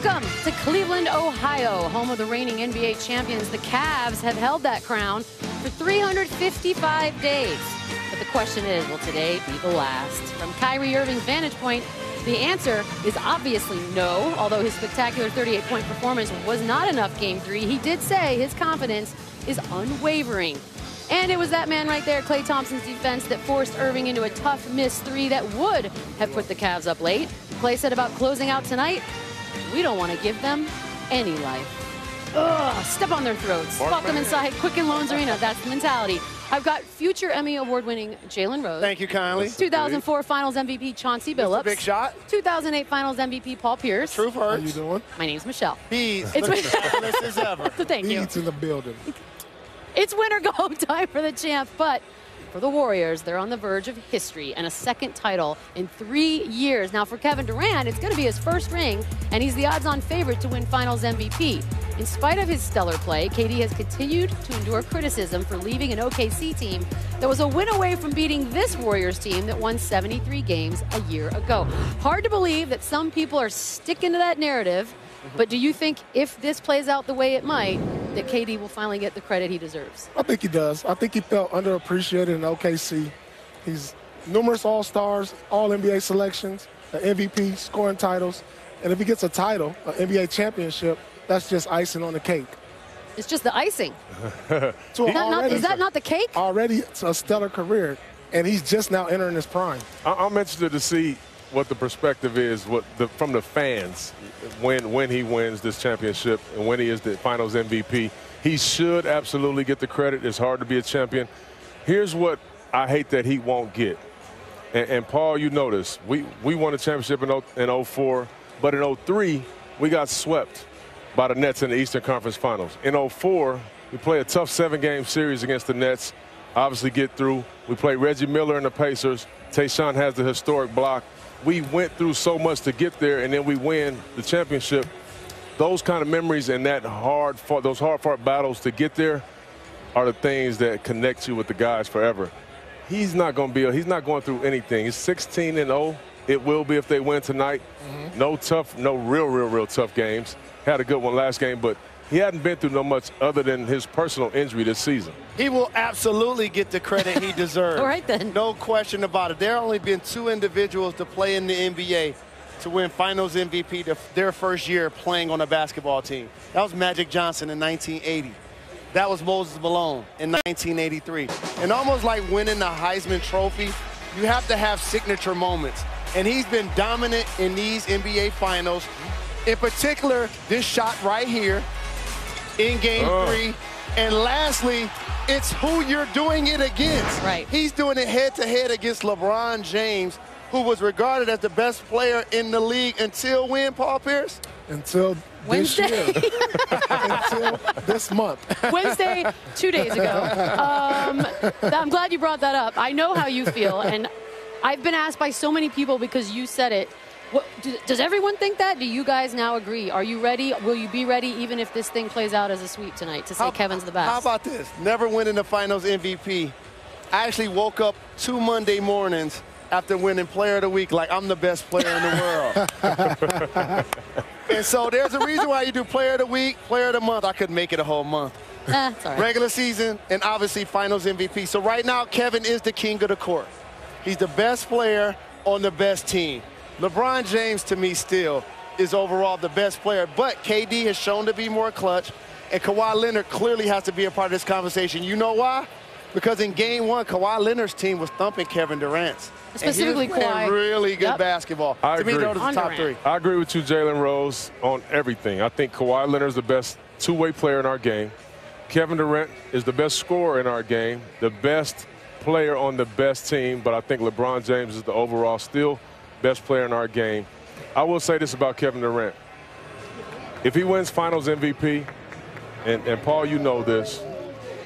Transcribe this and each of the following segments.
Welcome to Cleveland, Ohio, home of the reigning NBA champions. The Cavs have held that crown for 355 days. But the question is, will today be the last? From Kyrie Irving's vantage point, the answer is obviously no. Although his spectacular 38-point performance was not enough Game 3, he did say his confidence is unwavering. And it was that man right there, Klay Thompson's defense, that forced Irving into a tough missed three that would have put the Cavs up late. Klay said about closing out tonight, we don't want to give them any life. Ugh, step on their throats. Welcome inside Quicken Loans Arena. That's the mentality. I've got future Emmy Award-winning Jalen Rose. Thank you kindly. 2004 Finals MVP Chauncey Billups. Big shot. 2008 Finals MVP Paul Pierce. True hurts. How you doing? My name's Michelle. He's It's looking fabulous as ever. Thank you. He's in the building. It's win or go time for the champ, but for the Warriors, they're on the verge of history and a second title in 3 years. Now, for Kevin Durant, it's going to be his first ring, and he's the odds-on favorite to win Finals MVP. In spite of his stellar play, KD has continued to endure criticism for leaving an OKC team that was a win away from beating this Warriors team that won 73 games a year ago. Hard to believe that some people are sticking to that narrative, but do you think if this plays out the way it might, that KD will finally get the credit he deserves? I think he does. I think he felt underappreciated in OKC. He's numerous All-Stars, All-NBA selections, an MVP, scoring titles. And if he gets a title, an NBA championship, that's just icing on the cake. It's just the icing. Is that not the cake? Already it's a stellar career, and he's just now entering his prime. I'm interested to see what the perspective is from the fans when he wins this championship and when he is the Finals MVP. He should absolutely get the credit. It's hard to be a champion. Here's what I hate that he won't get. And Paul, you know this. We won a championship in 04, but in 03, we got swept by the Nets in the Eastern Conference Finals. In 04, we play a tough 7-game series against the Nets, obviously get through. We play Reggie Miller and the Pacers. Tayshaun has the historic block. We went through so much to get there, and then we win the championship. Those kind of memories and those hard-fought battles to get there are the things that connect you with the guys forever. He's not going through anything. He's 16-0. It will be if they win tonight. No real tough games. Had a good one last game, but he hadn't been through no much other than his personal injury this season. He will absolutely get the credit he deserves. All right, then. No question about it. There have only been 2 individuals to play in the NBA to win Finals MVP their first year playing on a basketball team. That was Magic Johnson in 1980. That was Moses Malone in 1983. And almost like winning the Heisman Trophy, you have to have signature moments. And he's been dominant in these NBA Finals. In particular, this shot right here in Game 3. And lastly, it's who you're doing it against. Right. He's doing it head-to-head against LeBron James, who was regarded as the best player in the league until when, Paul Pierce? Until Wednesday. this year. Until this month. Wednesday, 2 days ago. I'm glad you brought that up. I know how you feel, and I've been asked by so many people because you said it. Does everyone think that? Do you guys now agree? Are you ready? Will you be ready even if this thing plays out as a sweep tonight to say Kevin's the best? How about this? Never winning the Finals MVP. I actually woke up 2 Monday mornings after winning Player of the Week like I'm the best player in the world. And so there's a reason why you do Player of the Week, Player of the Month. I couldn't make it a whole month. It's all right. Regular season and obviously Finals MVP. So right now, Kevin is the king of the court. He's the best player on the best team. LeBron James, to me, still is overall the best player, but KD has shown to be more clutch, and Kawhi Leonard clearly has to be a part of this conversation. You know why? Because in Game 1, Kawhi Leonard's team was thumping Kevin Durant's. Specifically, and he was playing Kawhi. really good basketball. I to me, agree. those are the top 3. I agree with you, Jalen Rose, on everything. I think Kawhi Leonard is the best two-way player in our game. Kevin Durant is the best scorer in our game, the best player on the best team, but I think LeBron James is the overall still best player in our game. I will say this about Kevin Durant. If he wins Finals MVP, and Paul, you know this,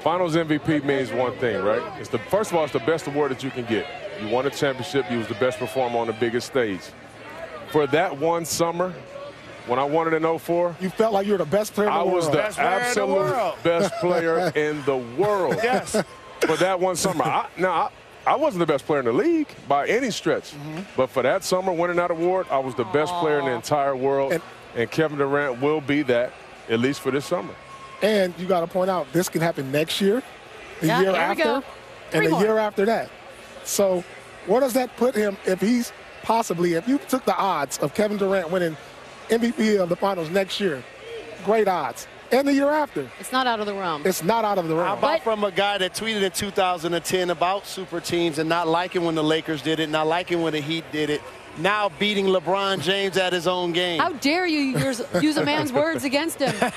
Finals MVP means one thing, right? First of all, it's the best award that you can get. You won a championship. You was the best performer on the biggest stage. For that one summer, when I won it in 04, you felt like you were the best player in the world. I was the absolute best player in the world. Yes. For that one summer. I wasn't the best player in the league by any stretch. But for that summer, winning that award, I was the best player in the entire world. and Kevin Durant will be that, at least for this summer. And you got to point out, this can happen next year, the Yeah, year here we after, go. and the more. year after that. So where does that put him if he's possibly, if you took the odds of Kevin Durant winning MVP of the finals next year, great odds, and the year after? It's not out of the realm. It's not out of the How realm. about from a guy that tweeted in 2010 about super teams and not liking when the Lakers did it, not liking when the Heat did it, now beating LeBron James at his own game? How dare you use a man's words against him?